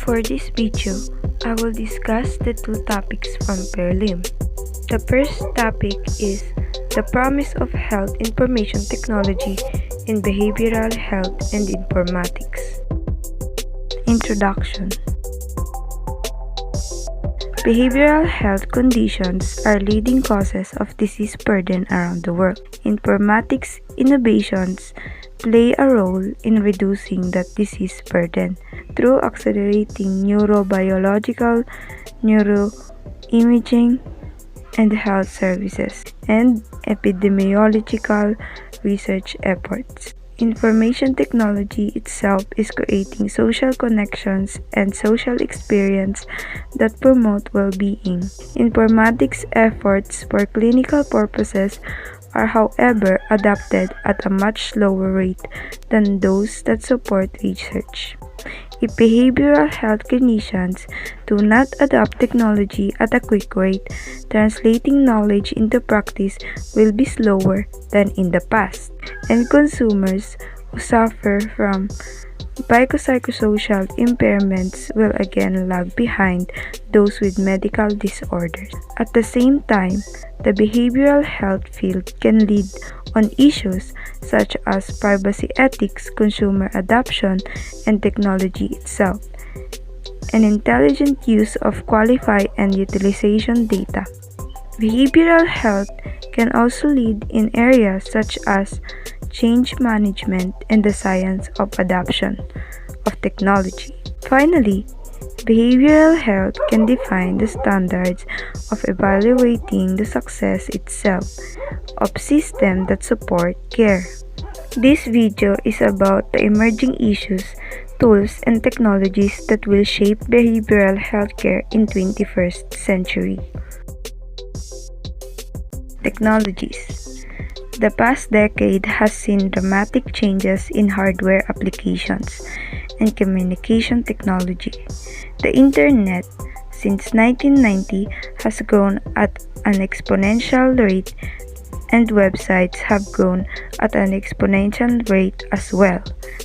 For this video, I will discuss the two topics from prelim. The first topic is the promise of health information technology in behavioral health and informatics. Introduction. Behavioral health conditions are leading causes of disease burden around the world. Informatics innovations play a role in reducing that disease burden through accelerating neurobiological, neuroimaging, and health services, and epidemiological research efforts. Information technology itself is creating social connections and social experience that promote well-being. Informatics efforts for clinical purposes are, however, adopted at a much slower rate than those that support research. If behavioral health clinicians do not adopt technology at a quick rate, translating knowledge into practice will be slower than in the past, and consumers who suffer from biopsychosocial impairments will again lag behind those with medical disorders. At the same time, the behavioral health field can lead on issues such as privacy ethics, consumer adoption, and technology itself, and intelligent use of qualified and utilization data. Behavioral health can also lead in areas such as change management and the science of adoption of technology. Finally, behavioral health can define the standards of evaluating the success itself of systems that support care. This video is about the emerging issues, tools, and technologies that will shape behavioral healthcare in 21st century. Technologies. The past decade has seen dramatic changes in hardware applications and communication technology. The Internet, since 1990, has grown at an exponential rate, and websites have grown at an exponential rate as well.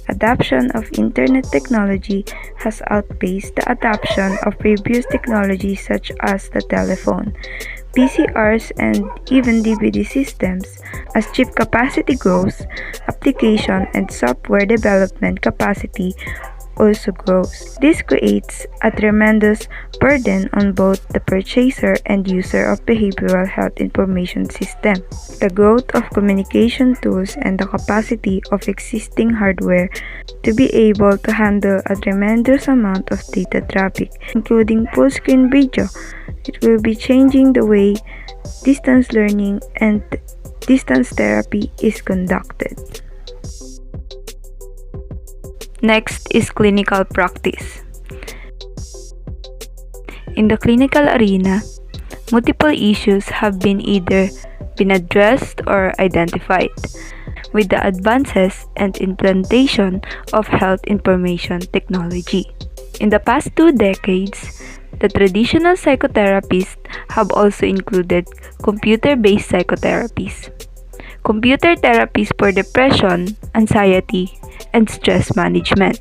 Adoption of Internet technology has outpaced the adoption of previous technologies such as the telephone, PCRs, and even DVD systems. As chip capacity grows, application and software development capacity also grows. This creates a tremendous burden on both the purchaser and user of behavioral health information system. The growth of communication tools and the capacity of existing hardware to be able to handle a tremendous amount of data traffic, including full-screen video. It will be changing the way distance learning and distance therapy is conducted. Next is clinical practice. In the clinical arena, multiple issues have been either been addressed or identified. With the advances and implementation of health information technology. In the past 2 decades, the traditional psychotherapists have also included computer-based psychotherapies, computer therapies for depression, anxiety, and stress management,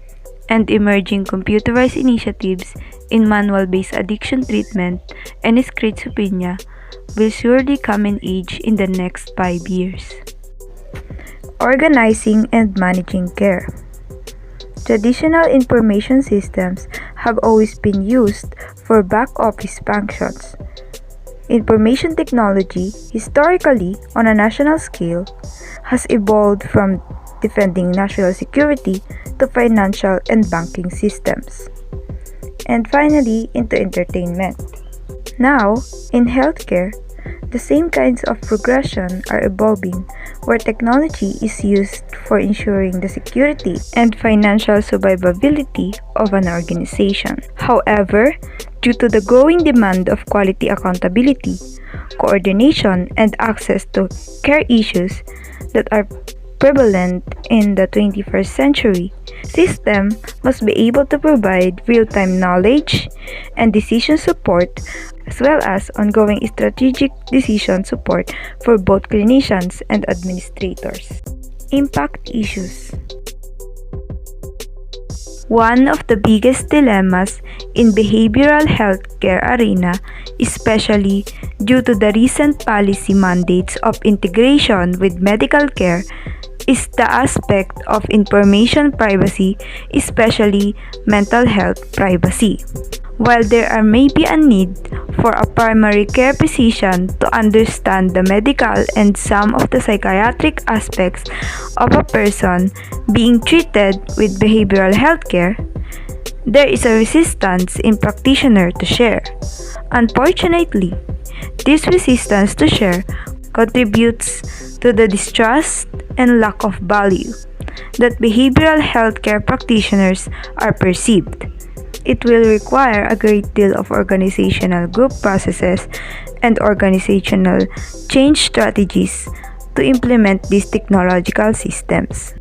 and emerging computerized initiatives in manual-based addiction treatment and schizophrenia will surely come in age in the next 5 years. Organizing and managing care. Traditional information systems have always been used for back-office functions. Information technology, historically on a national scale, has evolved from defending national security to financial and banking systems, and finally into entertainment. Now, in healthcare, the same kinds of progression are evolving, where technology is used for ensuring the security and financial survivability of an organization. However, due to the growing demand of quality accountability, coordination, and access to care issues that are prevalent in the 21st century, systems must be able to provide real-time knowledge and decision support, as well as ongoing strategic decision support for both clinicians and administrators. Impact issues. One of the biggest dilemmas in behavioral healthcare arena, especially due to the recent policy mandates of integration with medical care, is the aspect of information privacy, especially mental health privacy. While there may be a need for a primary care physician to understand the medical and some of the psychiatric aspects of a person being treated with behavioral health care, there is a resistance in practitioners to share. Unfortunately, this resistance to share contributes to the distrust and lack of value that behavioral healthcare practitioners are perceived. It will require a great deal of organizational group processes and organizational change strategies to implement these technological systems.